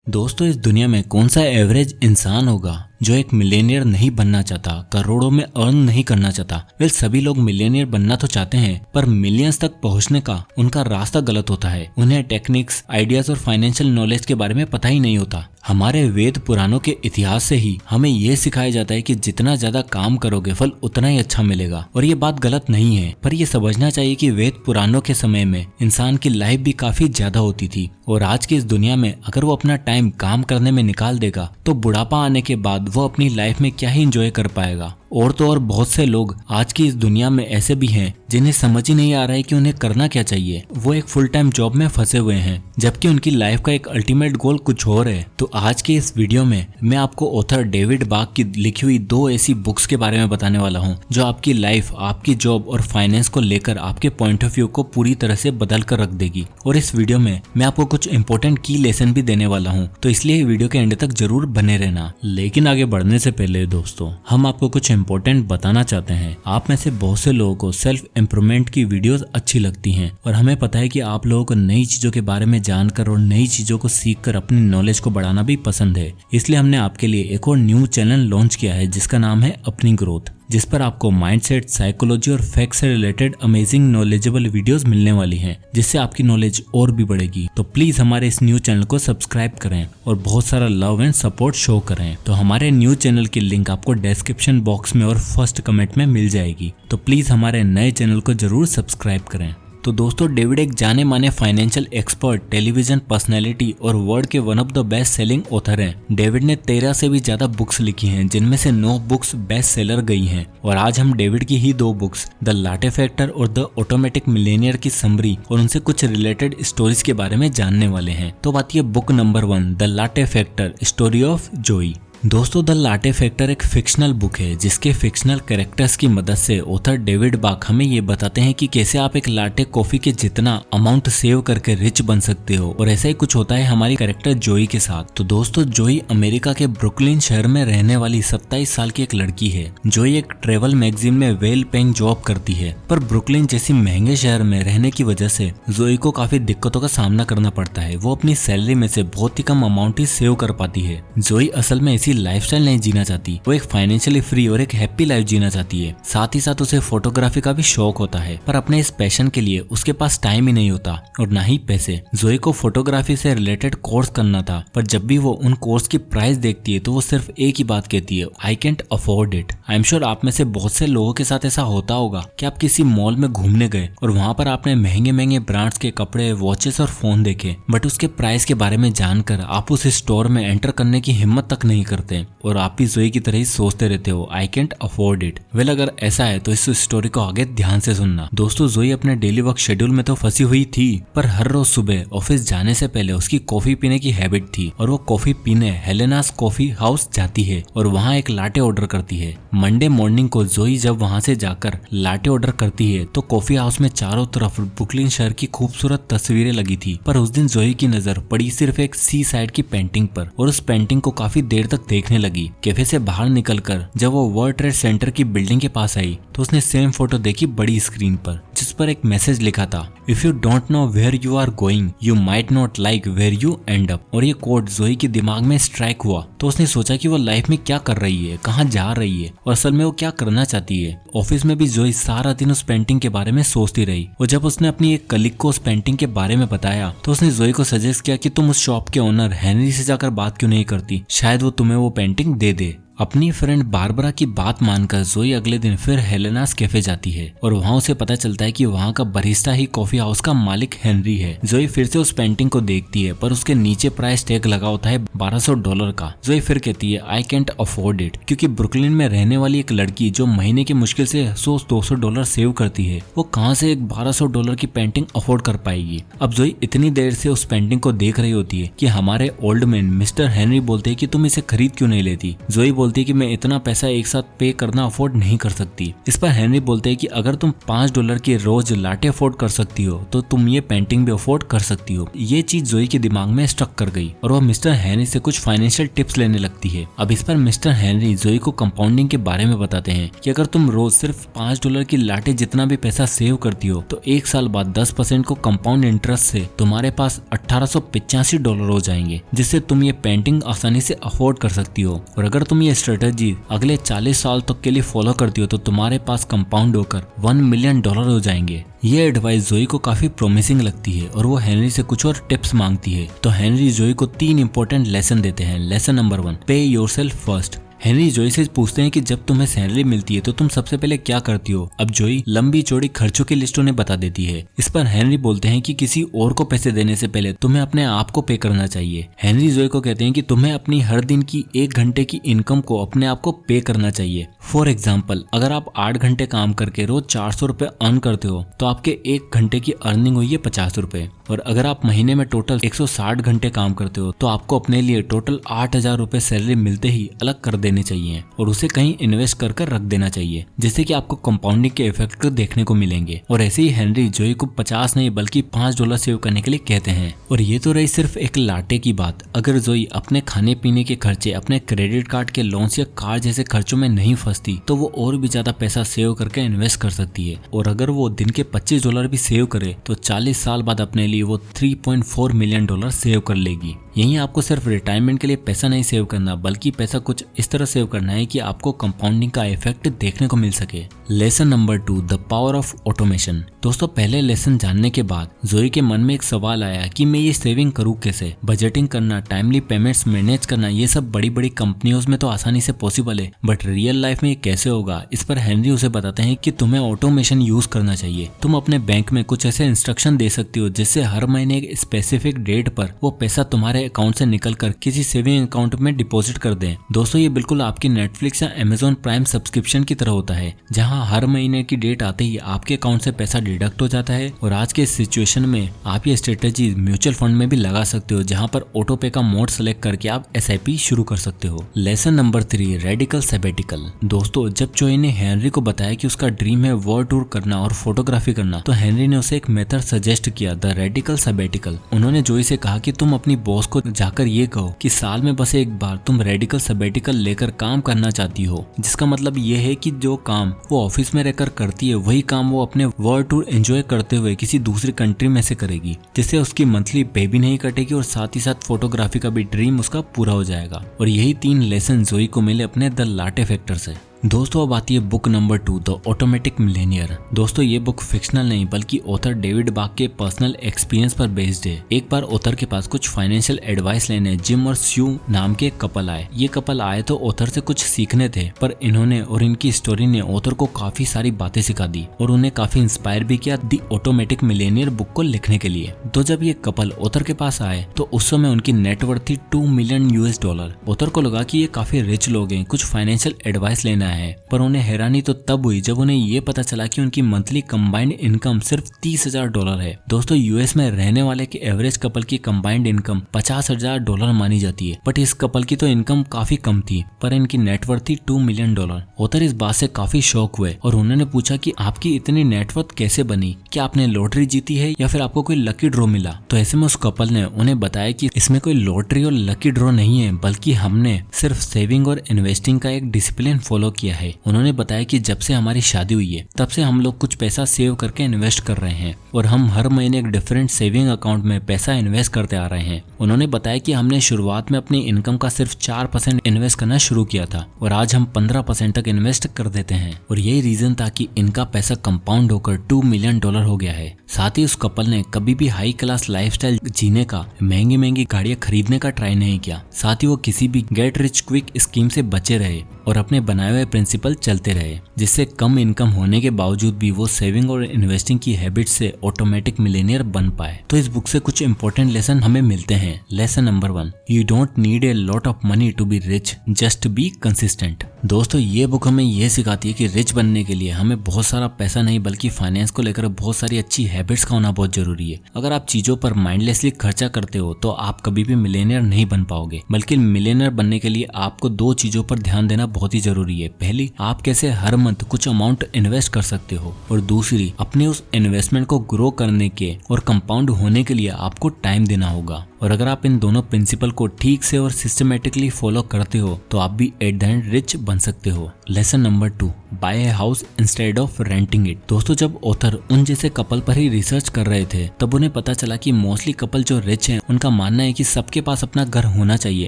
दोस्तों, इस दुनिया में कौन सा एवरेज इंसान होगा जो एक मिलेनियर नहीं बनना चाहता, करोड़ों में अर्न नहीं करना चाहता। वेल, सभी लोग मिलेनियर बनना तो चाहते हैं, पर मिलियंस तक पहुंचने का उनका रास्ता गलत होता है। उन्हें टेक्निक्स, आइडियाज और फाइनेंशियल नॉलेज के बारे में पता ही नहीं होता। हमारे वेद पुराणों के इतिहास से ही हमें ये सिखाया जाता है कि जितना ज्यादा काम करोगे फल उतना ही अच्छा मिलेगा। और ये बात गलत नहीं है, पर ये समझना चाहिए कि वेद पुराणों के समय में इंसान की लाइफ भी काफी ज्यादा होती थी, और आज की इस दुनिया में अगर वो अपना टाइम काम करने में निकाल देगा तो बुढ़ापा आने के बाद वो अपनी लाइफ में क्या ही एंजॉय कर पाएगा। और तो और बहुत से लोग आज की इस दुनिया में ऐसे भी हैं जिन्हें समझ ही नहीं आ रहा है कि उन्हें करना क्या चाहिए। वो एक फुल टाइम जॉब में फंसे हुए हैं, जबकि उनकी लाइफ का एक अल्टीमेट गोल कुछ और है। तो आज के इस वीडियो में मैं आपको ऑथर डेविड बाक की लिखी हुई 2 ऐसी बुक्स के बारे में बताने वाला हूँ जो आपकी लाइफ, आपकी जॉब और फाइनेंस को लेकर आपके पॉइंट ऑफ व्यू को पूरी तरह से बदल कर रख देगी। और इस वीडियो में मैं आपको कुछ इंपॉर्टेंट की लेसन भी देने वाला हूँ, तो इसलिए वीडियो के एंड तक जरूर बने रहना। लेकिन आगे बढ़ने से पहले दोस्तों, हम आपको कुछ इंपॉर्टेंट बताना चाहते हैं। आप में से बहुत से लोगों को सेल्फ इम्प्रूवमेंट की वीडियोस अच्छी लगती हैं, और हमें पता है कि आप लोगों को नई चीजों के बारे में जानकर और नई चीजों को सीखकर अपनी नॉलेज को बढ़ाना भी पसंद है। इसलिए हमने आपके लिए एक और न्यू चैनल लॉन्च किया है जिसका नाम है अपनी ग्रोथ, जिस पर आपको माइंडसेट, साइकोलॉजी और फैक्ट से रिलेटेड अमेजिंग नॉलेजेबल वीडियोस मिलने वाली हैं, जिससे आपकी नॉलेज और भी बढ़ेगी। तो प्लीज हमारे इस न्यू चैनल को सब्सक्राइब करें और बहुत सारा लव एंड सपोर्ट शो करें। तो हमारे न्यू चैनल की लिंक आपको डिस्क्रिप्शन बॉक्स में और फर्स्ट कमेंट में मिल जाएगी। तो प्लीज हमारे नए चैनल को जरूर सब्सक्राइब करें। तो दोस्तों, डेविड एक जाने माने फाइनेंशियल एक्सपर्ट, टेलीविजन पर्सनैलिटी और वर्ल्ड के one of the best selling author हैं। डेविड ने 13 से भी ज्यादा बुक्स लिखी हैं, जिनमें से 9 बुक्स बेस्ट सेलर गई हैं। और आज हम डेविड की ही 2 बुक्स, द लाटे फैक्टर और द ऑटोमेटिक मिलेनियर की समरी और उनसे कुछ रिलेटेड स्टोरीज के बारे में जानने वाले हैं। तो बात ये book number 1, the latte factor, story of जोई। दोस्तों, द लाटे फैक्टर एक फिक्शनल बुक है जिसके फिक्शनल कैरेक्टर्स की मदद से ऑथर डेविड बाक हमें ये बताते हैं कि कैसे आप एक लाटे कॉफी के जितना अमाउंट सेव करके रिच बन सकते हो। और ऐसा ही कुछ होता है हमारी कैरेक्टर जोई के साथ। तो दोस्तों, जोई अमेरिका के ब्रुकलिन शहर में रहने वाली 27 साल की एक लड़की है। जोई एक ट्रेवल मैगजीन में वेल पेइंग जॉब करती है, पर ब्रुकलिन जैसी महंगे शहर में रहने की वजह से जोई को काफी दिक्कतों का सामना करना पड़ता है। वो अपनी सैलरी में से बहुत ही कम अमाउंट ही सेव कर पाती है। जोई असल में लाइफस्टाइल नहीं जीना चाहती, वो एक फाइनेंशियली फ्री और एक हैप्पी लाइफ जीना चाहती है। साथ ही साथ उसे फोटोग्राफी का भी शौक होता है, पर अपने इस पैशन के लिए उसके पास टाइम ही नहीं होता और ना ही पैसे। जोई को फोटोग्राफी से रिलेटेड कोर्स करना था, पर जब भी वो उन कोर्स की प्राइस देखती है तो वो सिर्फ एक ही बात कहती है, I can't afford it. I am sure आप में से बहुत से लोगों के साथ ऐसा होता होगा कि आप किसी मॉल में घूमने गए और वहां पर आपने महंगे महंगे ब्रांड्स के कपड़े, वॉचेस और फोन देखे, बट उसके प्राइस के बारे में जानकर आप उस स्टोर में एंटर करने की हिम्मत तक नहीं करते और आप भी जोई की तरह ही सोचते रहते हो, I can't afford it. Well, अगर ऐसा है तो इस स्टोरी को आगे ध्यान से सुनना। दोस्तों, जोई अपने डेली वर्क शेड्यूल में तो फंसी हुई थी, पर हर रोज सुबह ऑफिस जाने से पहले उसकी कॉफी पीने की हैबिट थी, और वो कॉफी पीने हेलेनास कॉफी हाउस जाती है और वहाँ एक लाटे ऑर्डर करती है। मंडे मॉर्निंग को जोई जब वहाँ से जाकर लाटे ऑर्डर करती है तो कॉफी हाउस में चारों तरफ ब्रुकलिन शहर की खूबसूरत तस्वीरें लगी थी, पर उस दिन जोई की नजर पड़ी सिर्फ एक सी साइड की पेंटिंग पर, और उस पेंटिंग को काफी देर तक देखने लगी। कैफे से बाहर निकलकर जब वो वर्ल्ड ट्रेड सेंटर की बिल्डिंग के पास आई तो उसने सेम फोटो देखी बड़ी स्क्रीन पर, जिस पर एक मैसेज लिखा था, if you don't know where you are going you might not like where you end up. और ये कोड जोई के दिमाग में स्ट्राइक हुआ, तो उसने सोचा कि वो लाइफ में क्या कर रही है, कहाँ जा रही है और असल में वो क्या करना चाहती है। ऑफिस में भी जोई सारा दिन उस पेंटिंग के बारे में सोचती रही, और जब उसने अपनी एक कलीग को उस पेंटिंग के बारे में बताया तो उसने जोई को सजेस्ट किया कि तुम उस शॉप के ओनर हेनरी से जाकर बात क्यों नहीं करती, शायद वो तुम्हें वो पेंटिंग दे दे। अपनी फ्रेंड बारबरा की बात मानकर जोई अगले दिन फिर हेलेनास कैफे जाती है, और वहाँ उसे पता चलता है कि वहाँ का बरिस्टा ही कॉफी हाउस का मालिक हेनरी है। जोई फिर से उस पेंटिंग को देखती है, पर उसके नीचे प्राइस टैग लगा होता है $1200 का। जोई फिर कहती है, आई कैंट अफोर्ड इट, क्योंकि ब्रुकलिन में रहने वाली एक लड़की जो महीने की मुश्किल से $100-200 सेव करती है, वो कहाँ से एक $1200 की पेंटिंग अफोर्ड कर पाएगी। अब जोई इतनी देर से उस पेंटिंग को देख रही होती है कि हमारे ओल्ड मैन मिस्टर हेनरी बोलते हैं कि तुम इसे खरीद क्यों नहीं लेती। जोई बोलती है कि मैं इतना पैसा एक साथ पे करना अफोर्ड नहीं कर सकती। इस पर हेनरी बोलते हैं कि अगर तुम $5 की रोज लाटे अफोर्ड कर सकती हो तो तुम ये पेंटिंग भी अफोर्ड कर सकती हो। ये चीज जोई के दिमाग में स्टक कर गई और वह मिस्टर हेनरी से कुछ फाइनेंशियल टिप्स लेने लगती है। अब इस पर मिस्टर हेनरी जोई को कंपाउंडिंग के बारे में बताते हैं कि अगर तुम रोज सिर्फ $5 की लाटे जितना भी पैसा सेव करती हो तो एक साल बाद 10% को कंपाउंड इंटरेस्ट से तुम्हारे पास $1885 हो जाएंगे, जिससे तुम ये पेंटिंग आसानी से अफोर्ड कर सकती हो। और अगर तुम ये स्ट्रेटेजी अगले 40 साल तक के लिए फॉलो करती हो तो तुम्हारे पास कंपाउंड होकर $1 मिलियन हो जाएंगे। ये एडवाइस जोई को काफी प्रोमिसिंग लगती है और वो हेनरी से कुछ और टिप्स मांगती है। तो हेनरी जोई को 3 इंपॉर्टेंट लेसन देते हैं। लेसन नंबर 1, पे योरसेल्फ फर्स्ट। हेनरी जोई से पूछते हैं कि जब तुम्हें सैलरी मिलती है तो तुम सबसे पहले क्या करती हो। अब जोई लंबी चौड़ी खर्चों की लिस्ट उन्हें बता देती है। इस पर हेनरी बोलते हैं कि किसी और को पैसे देने से पहले तुम्हें अपने आप को पे करना चाहिए। हेनरी जोई को कहते हैं कि तुम्हें अपनी हर दिन की 1 घंटे की इनकम को अपने आप को पे करना चाहिए। फॉर एग्जाम्पल, अगर आप 8 घंटे काम करके रोज $400 अर्न करते हो तो आपके 1 घंटे की अर्निंग हुई है $50। और अगर आप महीने में टोटल 160 घंटे काम करते हो तो आपको अपने लिए टोटल $8000 सैलरी मिलते ही अलग कर देने चाहिए और उसे कहीं इन्वेस्ट कर रख देना चाहिए, जिससे कि आपको कंपाउंडिंग के इफेक्ट देखने को मिलेंगे। और ऐसे ही हेनरी जोई को 50 नहीं बल्कि $5 सेव करने के लिए कहते हैं। और ये तो रही सिर्फ एक लाटे की बात। अगर जोई अपने खाने पीने के खर्चे, अपने क्रेडिट कार्ड के लोन्स या कार जैसे खर्चों में नहीं फंसती तो वो और भी ज्यादा पैसा सेव करके इन्वेस्ट कर सकती है। और अगर वो दिन के $25 भी सेव करे तो 40 साल बाद अपने लिए वो $3.4 मिलियन सेव कर लेगी। यही आपको सिर्फ रिटायरमेंट के लिए पैसा नहीं सेव करना बल्कि पैसा कुछ इस तरह सेव करना है कि आपको कंपाउंडिंग का इफेक्ट देखने को मिल सके। Lesson number 2, the power of automation. दोस्तों, पहले लेसन जानने के बाद जोई के मन में एक सवाल आया कि मैं ये सेविंग करूँ कैसे। बजटिंग करना, टाइमली पेमेंट्स मैनेज करना, ये सब बड़ी बड़ी कंपनियों में तो आसानी से पॉसिबल है, बट रियल लाइफ में ये कैसे होगा। इस पर हेनरी उसे बताते हैं कि तुम्हें ऑटोमेशन यूज करना चाहिए। तुम अपने बैंक में कुछ ऐसे इंस्ट्रक्शन दे सकती हो जिससे हर महीने एक स्पेसिफिक डेट पर वो पैसा तुम्हारे अकाउंट से निकलकर किसी सेविंग अकाउंट में डिपॉजिट कर दें। दोस्तों, ये बिल्कुल आपकी नेटफ्लिक्स या अमेज़न प्राइम सब्सक्रिप्शन की तरह होता है, जहां हर महीने की डेट आते ही आपके अकाउंट से पैसा डिडक्ट हो जाता है। और आज के सिचुएशन में आप ये स्ट्रेटेजी म्यूचुअल फंड में भी लगा सकते हो, जहां पर ऑटो पे का मोड सेलेक्ट करके आप SIP शुरू कर सकते हो। Lesson number 3, radical sabbatical. दोस्तों, जब जोई ने हेनरी को बताया कि उसका ड्रीम है वर्ल्ड टूर करना और फोटोग्राफी करना, तो हेनरी ने उसे एक मेथड सजेस्ट किया, द रेडिकल सैबेटिकल। उन्होंने जोई से कहा कि तुम अपनी बॉस को जाकर ये कहो कि साल में बस एक बार तुम रेडिकल सैबेटिकल लेकर काम करना चाहती हो, जिसका मतलब ये है कि जो काम वो ऑफिस में रहकर करती है वही काम वो अपने वर्ल्ड टूर एंजॉय करते हुए किसी दूसरी कंट्री में से करेगी, जिससे उसकी मंथली पे भी नहीं कटेगी और साथ ही साथ फोटोग्राफी का भी ड्रीम उसका पूरा हो जाएगा। और यही 3 लेसन जोई को मिले अपने द लाटे फैक्टर से। दोस्तों, अब आती है book number 2, the automatic Millionaire. दोस्तों, ये बुक फिक्शनल नहीं बल्कि ऑथर डेविड बाक के पर्सनल एक्सपीरियंस पर बेस्ड है। एक बार ऑथर के पास कुछ फाइनेंशियल एडवाइस लेने जिम और स्यू नाम के एक कपल आए। ये कपल आए तो ऑथर से कुछ सीखने थे, पर इन्होंने और इनकी स्टोरी ने ऑथर को काफी सारी बातें सिखा दी और उन्हें काफी इंस्पायर भी किया द ऑटोमेटिक मिलेनियर बुक को लिखने के लिए। तो जब ये कपल ऑथर के पास आए तो उस समय उनकी नेटवर्थ थी $2 मिलियन। ऑथर को लगा कि ये काफी रिच लोग हैं, कुछ फाइनेंशियल एडवाइस लेना है, पर उन्हें हैरानी तो तब हुई जब उन्हें ये पता चला कि उनकी मंथली कंबाइंड इनकम सिर्फ $30,000 है। दोस्तों, यूएस में रहने वाले के एवरेज कपल की कंबाइंड इनकम $50,000 मानी जाती है, बट इस कपल की तो इनकम काफी कम थी, पर इनकी नेटवर्थ थी $2 मिलियन। ऑथर इस बात से काफी शॉक हुए और उन्होंने पूछा कि आपकी इतनी नेटवर्थ कैसे बनी, क्या आपने लॉटरी जीती है या फिर आपको कोई लकी ड्रॉ मिला। तो ऐसे में उस कपल ने उन्हें बताया कि इसमें कोई लॉटरी और लकी ड्रॉ नहीं है, बल्कि हमने सिर्फ सेविंग और इन्वेस्टिंग का एक डिसिप्लिन फॉलो किया है। उन्होंने बताया कि जब से हमारी शादी हुई है तब से हम लोग कुछ पैसा सेव करके इन्वेस्ट कर रहे हैं और हम हर महीने एक डिफरेंट सेविंग अकाउंट में पैसा इन्वेस्ट करते आ रहे हैं। उन्होंने बताया कि हमने शुरुआत में अपनी इनकम का सिर्फ 4% इन्वेस्ट करना शुरू किया था और आज हम 15% तक इन्वेस्ट कर देते हैं और यही रीजन था कि इनका पैसा कंपाउंड होकर $2 मिलियन हो गया है। साथ ही उस कपल ने कभी भी हाई क्लास लाइफस्टाइल जीने का, महंगी महंगी गाड़ियां खरीदने का ट्राई नहीं किया। साथ ही वो किसी भी गेट रिच क्विक स्कीम से बचे रहे और अपने बनाए हुए प्रिंसिपल चलते रहे, जिससे कम इनकम होने के बावजूद भी वो सेविंग और इन्वेस्टिंग की हैबिट से ऑटोमेटिक मिलेनियर बन पाए। तो इस बुक से कुछ इंपॉर्टेंट लेसन हमें मिलते हैं। Lesson number 1, you don't need a lot of money to be rich, just be consistent. दोस्तों ये बुक हमें ये सिखाती है कि रिच बनने के लिए हमें बहुत सारा पैसा नहीं बल्कि फाइनेंस को लेकर बहुत सारी अच्छी हैबिट्स का होना बहुत जरूरी है। अगर आप चीजों पर माइंडलेसली खर्चा करते हो तो आप कभी भी मिलियनेयर नहीं बन पाओगे, बल्कि मिलियनेयर बनने के लिए आपको दो चीजों पर ध्यान देना बहुत ही जरूरी है। पहली, आप कैसे हर मंथ कुछ अमाउंट इन्वेस्ट कर सकते हो, और दूसरी, अपने उस इन्वेस्टमेंट को ग्रो करने के और कंपाउंड होने के लिए आपको टाइम देना होगा। और अगर आप इन दोनों प्रिंसिपल को ठीक से और सिस्टमेटिकली फॉलो करते हो तो आप भी एट द एंड रिच बन सकते हो। Lesson number 2, buy a house instead of renting it. दोस्तों जब ऑथर उन जैसे कपल पर ही रिसर्च कर रहे थे तब उन्हें पता चला कि मोस्टली कपल जो रिच हैं उनका मानना है कि सबके पास अपना घर होना चाहिए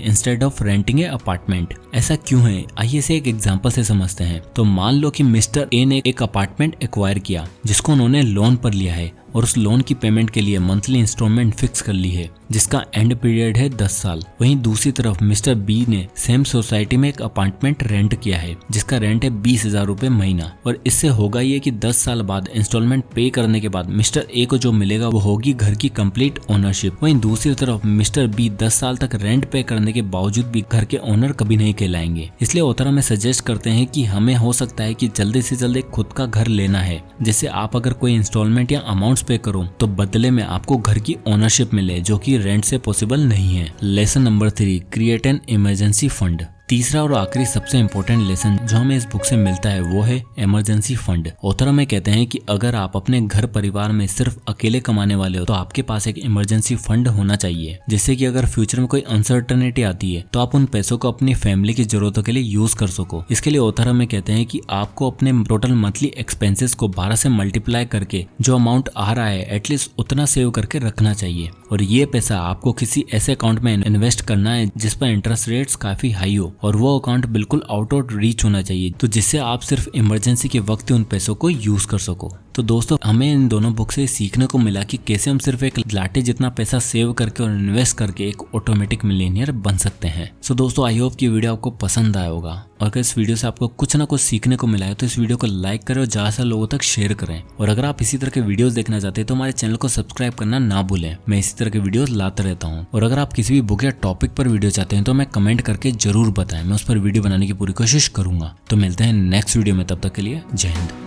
instead of renting A apartment. ऐसा क्यों है, आइए इसे एक एग्जांपल से समझते हैं। तो मान लो कि मिस्टर ए ने एक अपार्टमेंट एक्वायर किया जिसको उन्होंने लोन पर लिया है, और उस लोन की पेमेंट के लिए मंथली इंस्टॉलमेंट फिक्स कर ली है जिसका एंड पीरियड है 10 साल। वहीं दूसरी तरफ मिस्टर बी ने सेम सोसाइटी में एक अपार्टमेंट रेंट किया है जिसका रेंट है 20,000 रुपए महीना, और इससे होगा ये कि 10 साल बाद इंस्टॉलमेंट पे करने के बाद मिस्टर ए को जो मिलेगा वो होगी घर की कंप्लीट ओनरशिप। वहीं दूसरी तरफ मिस्टर बी 10 साल तक रेंट पे करने के बावजूद भी घर के ओनर कभी नहीं कहलाएंगे। इसलिए ऑथर हमें सजेस्ट करते हैं कि हमें हो सकता है कि जल्दी से जल्दी खुद का घर लेना है, जैसे आप अगर कोई इंस्टॉलमेंट या अमाउंट पे करो तो बदले में आपको घर की ओनरशिप मिले जो कि रेंट से पॉसिबल नहीं है। Lesson number 3, create an emergency fund. तीसरा और आखिरी सबसे इम्पोर्टेंट लेसन जो हमें इस बुक से मिलता है वो है इमरजेंसी फंड। ऑथर हमें कहते हैं कि अगर आप अपने घर परिवार में सिर्फ अकेले कमाने वाले हो तो आपके पास एक इमरजेंसी फंड होना चाहिए, जिससे कि अगर फ्यूचर में कोई अनसर्टेनिटी आती है तो आप उन पैसों को अपनी फैमिली की जरूरतों के लिए यूज कर सको। इसके लिए ऑथर हमें कहते हैं कि आपको अपने टोटल मंथली एक्सपेंसेस को 12 से मल्टीप्लाई करके जो अमाउंट आ रहा है एटलीस्ट उतना सेव करके रखना चाहिए, और ये पैसा आपको किसी ऐसे अकाउंट में इन्वेस्ट करना है जिस पर इंटरेस्ट रेट्स काफी हाई हो, और वो अकाउंट बिल्कुल आउट ऑफ रीच होना चाहिए, तो जिससे आप सिर्फ इमरजेंसी के वक्त ही उन पैसों को यूज कर सको। तो दोस्तों हमें इन दोनों बुक से सीखने को मिला कि कैसे हम सिर्फ एक लाटे जितना पैसा सेव करके और इन्वेस्ट करके एक ऑटोमेटिक मिलियनियर बन सकते हैं। सो दोस्तों आई होप कि वीडियो आपको पसंद आया होगा, और अगर इस वीडियो से आपको कुछ ना कुछ सीखने को मिला है तो इस वीडियो को लाइक करें और ज्यादा से लोगों तक शेयर करें। और अगर आप इसी तरह के वीडियोस देखना चाहते हैं तो हमारे चैनल को सब्सक्राइब करना ना भूलें, मैं इसी तरह के वीडियोस लाता रहता हूँ। और अगर आप किसी भी बुक या टॉपिक पर वीडियो चाहते हैं तो मैं कमेंट करके जरूर बताएं, मैं उस पर वीडियो बनाने की पूरी कोशिश करूंगा। तो मिलते हैं नेक्स्ट वीडियो में, तब तक के लिए जय हिंद।